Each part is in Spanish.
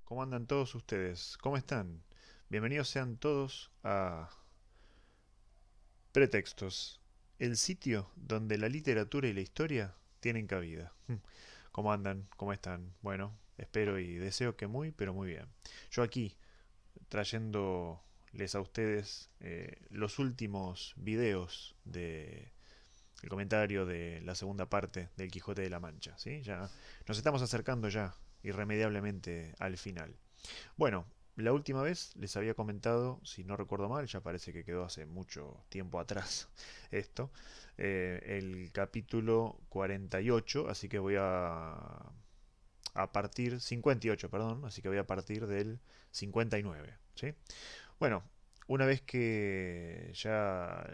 ¿Cómo andan todos ustedes? ¿Cómo están? Bienvenidos sean todos a Pretextos, el sitio donde la literatura y la historia tienen cabida. ¿Cómo andan? ¿Cómo están? Bueno, espero y deseo que muy, pero muy bien. Yo aquí, trayéndoles a ustedes los últimos videos de el comentario de la segunda parte del Quijote de la Mancha, ¿sí? Ya nos estamos acercando ya irremediablemente al final. Bueno, la última vez les había comentado, si no recuerdo mal, ya parece que quedó hace mucho tiempo atrás esto, el capítulo 48, así que voy a partir, 58, perdón, así que voy a partir del 59, ¿sí? Bueno, una vez que ya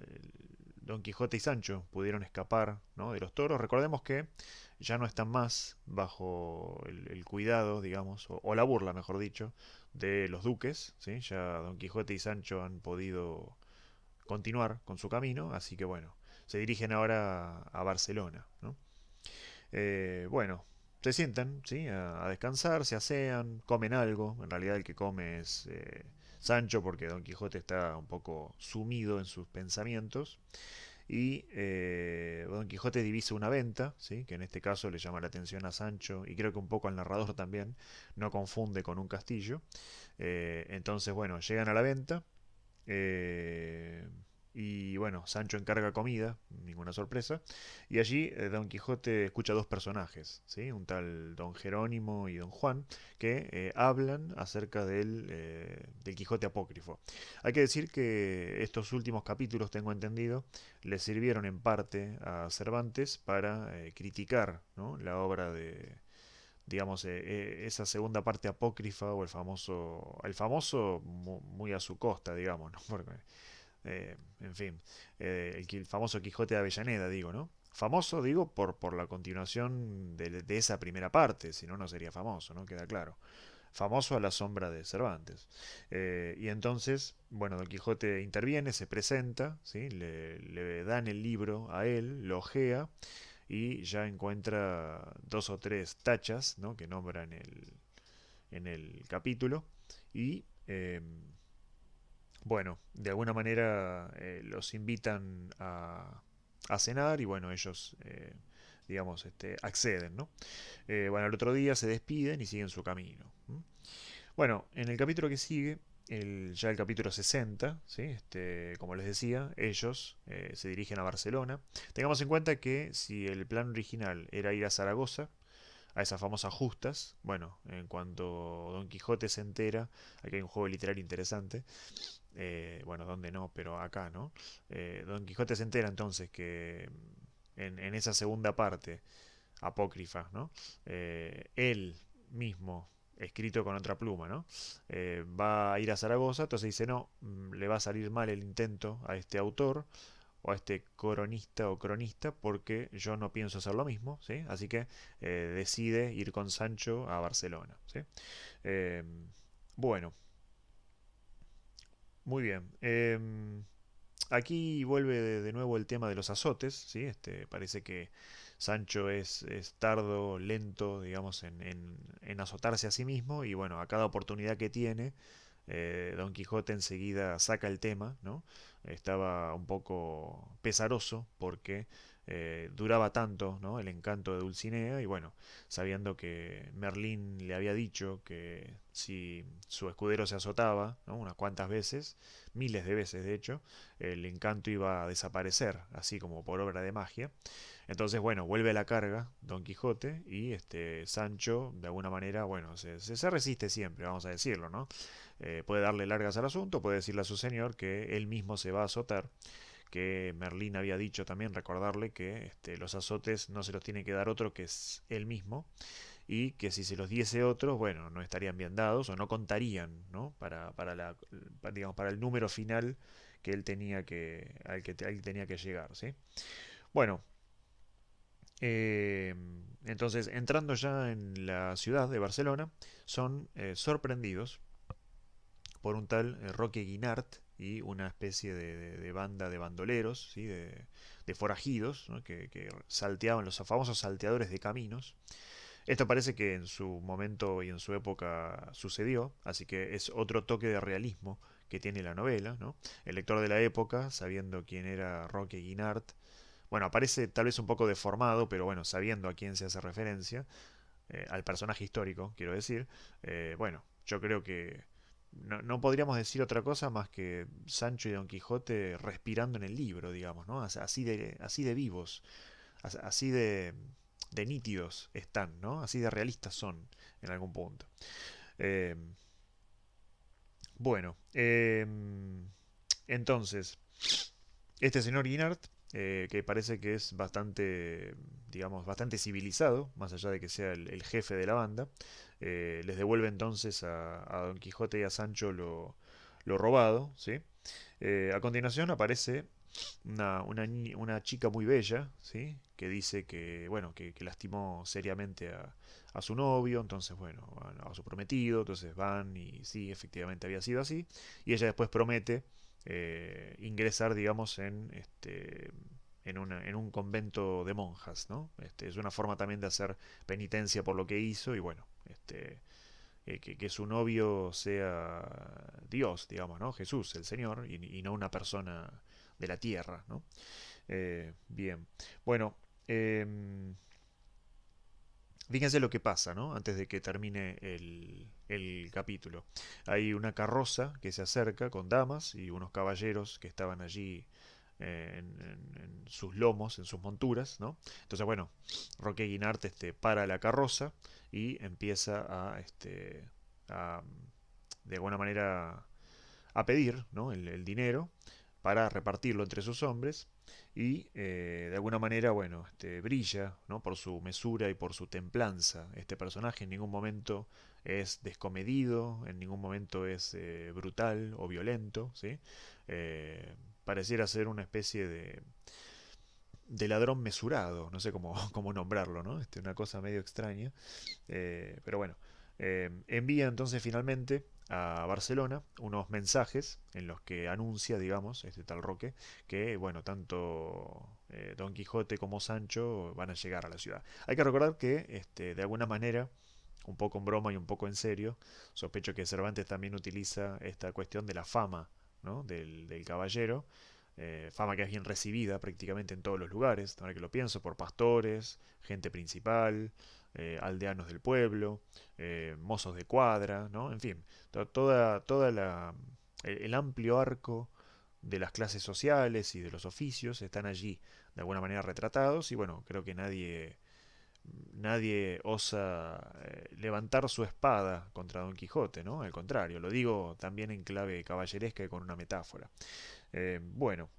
Don Quijote y Sancho pudieron escapar, ¿no?, de los toros, recordemos que ya no están más bajo el cuidado, digamos, o la burla, mejor dicho, de los duques, ¿sí? Ya Don Quijote y Sancho han podido continuar con su camino, así que bueno, se dirigen ahora a Barcelona, ¿no? Bueno, se sientan, ¿sí?, a descansar, se asean, comen algo. En realidad el que come es Sancho, porque Don Quijote está un poco sumido en sus pensamientos. Y Don Quijote divisa una venta, ¿sí?, que en este caso le llama la atención a Sancho y creo que un poco al narrador también, no confunde con un castillo. Entonces, bueno, llegan a la venta. eh, y bueno, Sancho encarga comida, ninguna sorpresa. Y allí Don Quijote escucha dos personajes, ¿sí?, un tal Don Jerónimo y Don Juan, que hablan acerca del Quijote apócrifo. Hay que decir que estos últimos capítulos, tengo entendido, le sirvieron en parte a Cervantes para criticar, ¿no?, la obra de, digamos, esa segunda parte apócrifa o el famoso muy a su costa, digamos, ¿no? Porque en fin, el famoso Quijote de Avellaneda, digo, ¿no? Famoso, digo, por la continuación de esa primera parte, si no, no sería famoso, ¿no? Queda claro. Famoso a la sombra de Cervantes. Y entonces, bueno, Don Quijote interviene, se presenta, ¿sí? Le dan el libro a él, lo ojea y ya encuentra dos o tres tachas, ¿no?, que nombran en el capítulo. Y bueno, de alguna manera los invitan a cenar y bueno, ellos, digamos, acceden, ¿no? Bueno, el otro día se despiden y siguen su camino. Bueno, en el capítulo que sigue, ya el capítulo 60, ¿sí? Como les decía, ellos se dirigen a Barcelona. Tengamos en cuenta que si el plan original era ir a Zaragoza, a esas famosas justas, bueno, en cuanto Don Quijote se entera, aquí hay un juego literario interesante, bueno, donde no, pero acá, ¿no? Don Quijote se entera entonces que en esa segunda parte apócrifa, ¿no? Él mismo, escrito con otra pluma, ¿no? Va a ir a Zaragoza, entonces dice, no, le va a salir mal el intento a este autor o a este coronista o cronista porque yo no pienso hacer lo mismo, ¿sí? Así que decide ir con Sancho a Barcelona, ¿sí? Eh, bueno, muy bien. Aquí vuelve de nuevo el tema de los azotes, ¿sí? Parece que Sancho es tardo, lento, digamos, en azotarse a sí mismo y bueno, a cada oportunidad que tiene, Don Quijote enseguida saca el tema, ¿no? Estaba un poco pesaroso porque duraba tanto, ¿no?, el encanto de Dulcinea y bueno, sabiendo que Merlín le había dicho que si su escudero se azotaba, ¿no?, unas cuantas veces, miles de veces de hecho, el encanto iba a desaparecer, así como por obra de magia. Entonces, bueno, vuelve a la carga Don Quijote y Sancho, de alguna manera, bueno, se resiste siempre, vamos a decirlo, ¿no? Puede darle largas al asunto, puede decirle a su señor que él mismo se va a azotar, que Merlín había dicho también, recordarle que los azotes no se los tiene que dar otro que es él mismo, y que si se los diese otros, bueno, no estarían bien dados o no contarían, ¿no?, digamos, para el número final que él tenía al que tenía que llegar, ¿sí? Bueno, eh, entonces entrando ya en la ciudad de Barcelona, son sorprendidos por un tal Roque Guinart y una especie de banda de bandoleros, ¿sí?, de forajidos, ¿no?, que salteaban, los famosos salteadores de caminos. Esto parece que en su momento y en su época sucedió, así que es otro toque de realismo que tiene la novela, ¿no? El lector de la época, sabiendo quién era Roque Guinart, bueno, aparece tal vez un poco deformado, pero bueno, sabiendo a quién se hace referencia, al personaje histórico, quiero decir, bueno, yo creo que no podríamos decir otra cosa más que Sancho y Don Quijote respirando en el libro, digamos, ¿no? Así de vivos, así de nítidos están, ¿no? Así de realistas son en algún punto. Eh, bueno, entonces, este señor Guinart, que parece que es bastante, digamos, bastante civilizado, más allá de que sea el jefe de la banda, les devuelve entonces a Don Quijote y a Sancho lo robado, ¿sí? A continuación aparece una chica muy bella, ¿sí? Que dice que, bueno, que lastimó seriamente a su novio, entonces, bueno, a su prometido, entonces van y sí, efectivamente había sido así, y ella después promete ingresar, digamos, en un convento de monjas, ¿no? Es una forma también de hacer penitencia por lo que hizo y bueno, que su novio sea Dios, digamos, ¿no? Jesús, el Señor, y no una persona de la tierra, ¿no? Bien, bueno, em, fíjense lo que pasa, ¿no? Antes de que termine el capítulo. Hay una carroza que se acerca con damas y unos caballeros que estaban allí en sus lomos, en sus monturas, ¿no? Entonces, bueno, Roque Guinart para la carroza y empieza a, de alguna manera, a pedir, ¿no? El dinero para repartirlo entre sus hombres y de alguna manera, bueno, brilla, ¿no? Por su mesura y por su templanza. Este personaje en ningún momento es descomedido, en ningún momento es brutal o violento, ¿sí? Pareciera ser una especie de ladrón mesurado, no sé cómo, cómo nombrarlo, ¿no? Una cosa medio extraña. Pero bueno, envía entonces finalmente a Barcelona unos mensajes en los que anuncia, digamos, este tal Roque, que bueno, tanto Don Quijote como Sancho van a llegar a la ciudad. Hay que recordar que de alguna manera, un poco en broma y un poco en serio, sospecho que Cervantes también utiliza esta cuestión de la fama, ¿no? Del caballero, fama que es bien recibida prácticamente en todos los lugares, ahora que lo pienso, por pastores, gente principal, aldeanos del pueblo, mozos de cuadra, ¿no? En fin, toda el amplio arco de las clases sociales y de los oficios están allí de alguna manera retratados y bueno, creo que nadie osa levantar su espada contra Don Quijote, ¿no? Al contrario, lo digo también en clave caballeresca y con una metáfora. Bueno,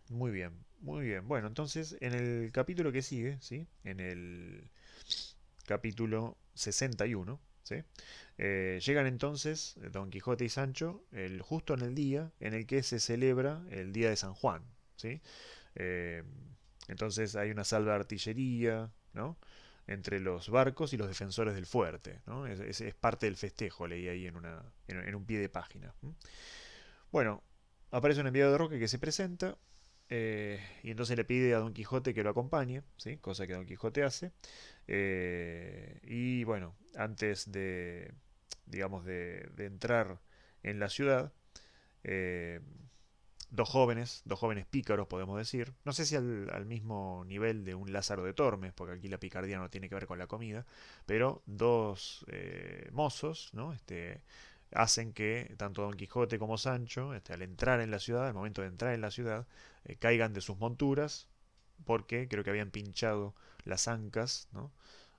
muy bien, muy bien. Bueno, entonces en el capítulo que sigue, ¿sí? En el capítulo 61, ¿sí? Llegan entonces Don Quijote y Sancho justo en el día en el que se celebra el Día de San Juan, ¿sí? Eh, entonces hay una salva de artillería, ¿no? Entre los barcos y los defensores del fuerte, ¿no? Es parte del festejo, leí ahí en un pie de página. Bueno, aparece un enviado de Roque que se presenta y entonces le pide a Don Quijote que lo acompañe, ¿sí? Cosa que Don Quijote hace. Y bueno, antes digamos, de entrar en la ciudad, eh, dos jóvenes pícaros, podemos decir. No sé si al mismo nivel de un Lázaro de Tormes, porque aquí la picardía no tiene que ver con la comida, pero dos mozos, ¿no? Hacen que tanto Don Quijote como Sancho, al entrar en la ciudad, al momento de entrar en la ciudad, caigan de sus monturas, porque creo que habían pinchado las ancas, ¿no?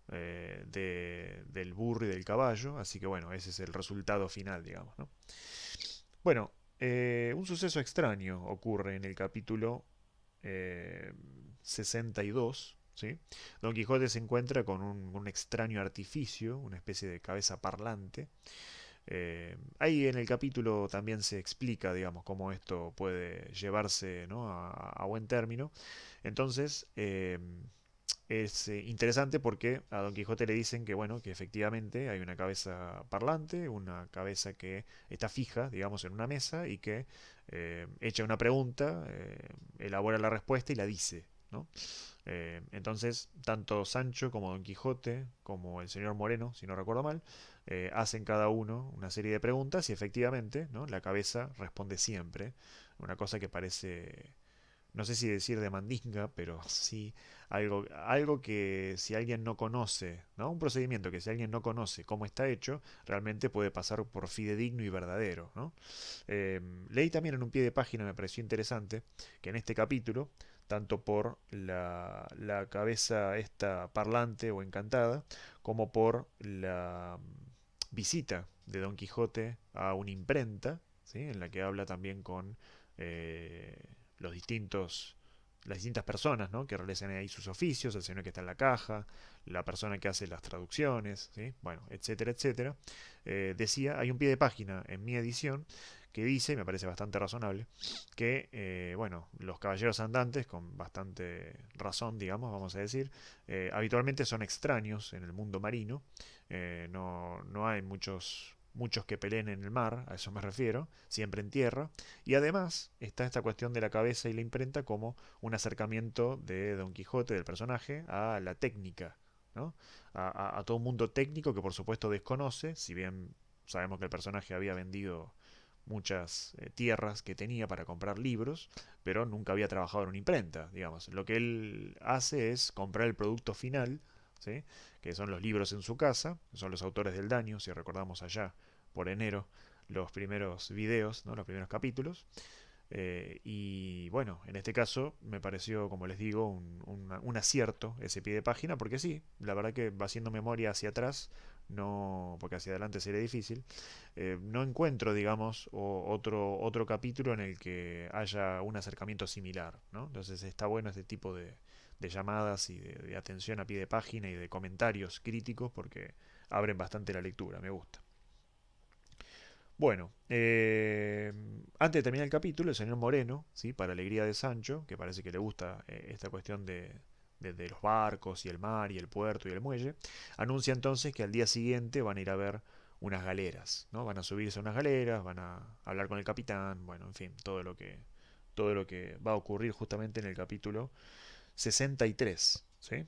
Del burro y del caballo, así que bueno, ese es el resultado final, digamos, ¿no? Bueno, un suceso extraño ocurre en el capítulo 62, ¿sí? Don Quijote se encuentra con un extraño artificio, una especie de cabeza parlante. Ahí en el capítulo también se explica, digamos, cómo esto puede llevarse, ¿no? A buen término. Entonces, es interesante porque a Don Quijote le dicen que, bueno, que efectivamente hay una cabeza parlante, una cabeza que está fija, digamos, en una mesa y que echa una pregunta, elabora la respuesta y la dice, ¿no? Entonces, tanto Sancho como Don Quijote, como el señor Moreno, si no recuerdo mal, hacen cada uno una serie de preguntas y efectivamente, ¿no? La cabeza responde siempre. Una cosa que parece, no sé si decir de mandinga, pero sí algo que si alguien no conoce, ¿no? Un procedimiento que si alguien no conoce cómo está hecho, realmente puede pasar por fidedigno y verdadero, ¿no? Leí también en un pie de página, me pareció interesante, que en este capítulo, tanto por la cabeza esta parlante o encantada, como por la visita de Don Quijote a una imprenta, ¿sí? En la que habla también con eh, los distintos las distintas personas, ¿no? Que realizan ahí sus oficios, el señor que está en la caja, la persona que hace las traducciones, ¿sí? Bueno, etcétera, etcétera. Decía, hay un pie de página en mi edición que dice, y me parece bastante razonable, que, bueno, los caballeros andantes, con bastante razón, digamos, vamos a decir, habitualmente son extraños en el mundo marino, no hay muchos que peleen en el mar, a eso me refiero, siempre en tierra, y además está esta cuestión de la cabeza y la imprenta como un acercamiento de Don Quijote, del personaje, a la técnica, ¿no? A todo un mundo técnico que por supuesto desconoce, si bien sabemos que el personaje había vendido muchas tierras que tenía para comprar libros, pero nunca había trabajado en una imprenta, digamos. Lo que él hace es comprar el producto final, ¿sí? Que son los libros en su casa, que son los autores del daño, si recordamos allá por enero los primeros videos, ¿no? Los primeros capítulos. Y bueno, en este caso me pareció, como les digo, un acierto ese pie de página, porque sí, la verdad que va haciendo memoria hacia atrás, no, porque hacia adelante sería difícil, no encuentro, digamos, otro capítulo en el que haya un acercamiento similar, ¿no? Entonces está bueno este tipo de llamadas y de atención a pie de página y de comentarios críticos porque abren bastante la lectura, me gusta. Bueno, antes de terminar el capítulo, el señor Moreno, ¿sí? Para alegría de Sancho, que parece que le gusta esta cuestión de los barcos y el mar y el puerto y el muelle, anuncia entonces que al día siguiente van a ir a ver unas galeras, ¿no? Van a subirse a unas galeras, van a hablar con el capitán, bueno, en fin, todo lo que va a ocurrir justamente en el capítulo 63, ¿sí?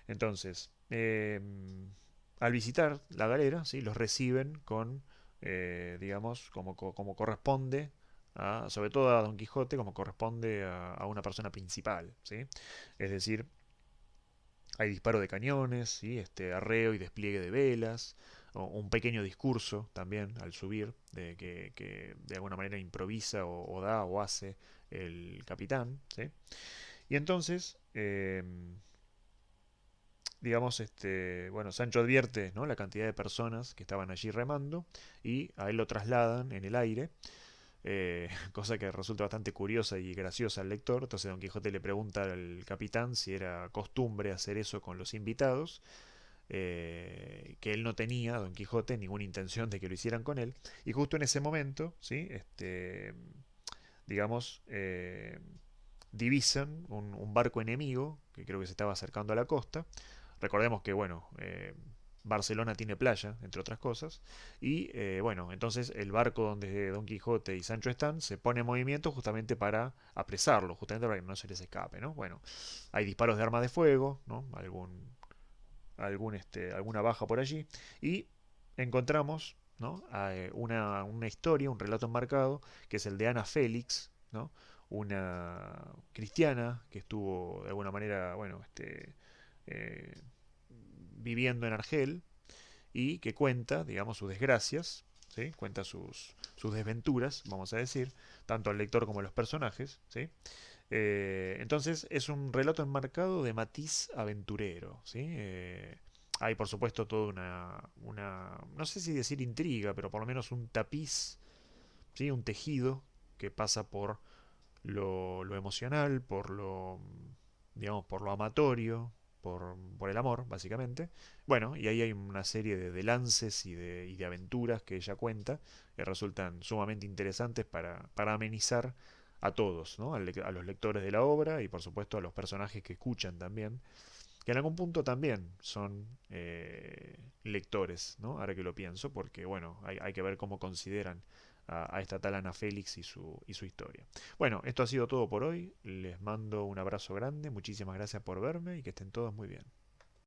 Entonces, al visitar la galera, ¿sí? Los reciben con, digamos, como corresponde, sobre todo a Don Quijote, como corresponde a una persona principal, ¿sí? Es decir, hay disparo de cañones, ¿sí? Arreo y despliegue de velas, un pequeño discurso también al subir, que de alguna manera improvisa o da o hace el capitán, ¿sí? Y entonces, digamos, bueno, Sancho advierte, ¿no? La cantidad de personas que estaban allí remando y a él lo trasladan en el aire, cosa que resulta bastante curiosa y graciosa al lector. Entonces Don Quijote le pregunta al capitán si era costumbre hacer eso con los invitados, que él no tenía, Don Quijote, ninguna intención de que lo hicieran con él. Y justo en ese momento, ¿sí? Digamos, divisan un barco enemigo que creo que se estaba acercando a la costa. Recordemos que, bueno, Barcelona tiene playa, entre otras cosas, y bueno, entonces el barco donde Don Quijote y Sancho están se pone en movimiento justamente para apresarlo, justamente para que no se les escape, ¿no? Bueno, hay disparos de arma de fuego, ¿no? Alguna baja por allí, y encontramos, ¿no? Una historia, un relato enmarcado, que es el de Ana Félix, ¿no? Una cristiana que estuvo de alguna manera, bueno, eh, viviendo en Argel y que cuenta, digamos, sus desgracias, ¿sí? Cuenta sus desventuras, vamos a decir, tanto al lector como a los personajes, ¿sí? Entonces es un relato enmarcado de matiz aventurero, ¿sí? Hay por supuesto toda no sé si decir intriga, pero por lo menos un tapiz, ¿sí? Un tejido que pasa por lo emocional, digamos, por lo amatorio, por el amor, básicamente. Bueno, y ahí hay una serie de lances y de aventuras que ella cuenta que resultan sumamente interesantes para amenizar a todos, ¿no? A los lectores de la obra y por supuesto a los personajes que escuchan también, que en algún punto también son lectores, ¿no? Ahora que lo pienso, porque bueno, hay que ver cómo consideran a esta tal Ana Félix y su historia. Bueno, esto ha sido todo por hoy. Les mando un abrazo grande. Muchísimas gracias por verme y que estén todos muy bien.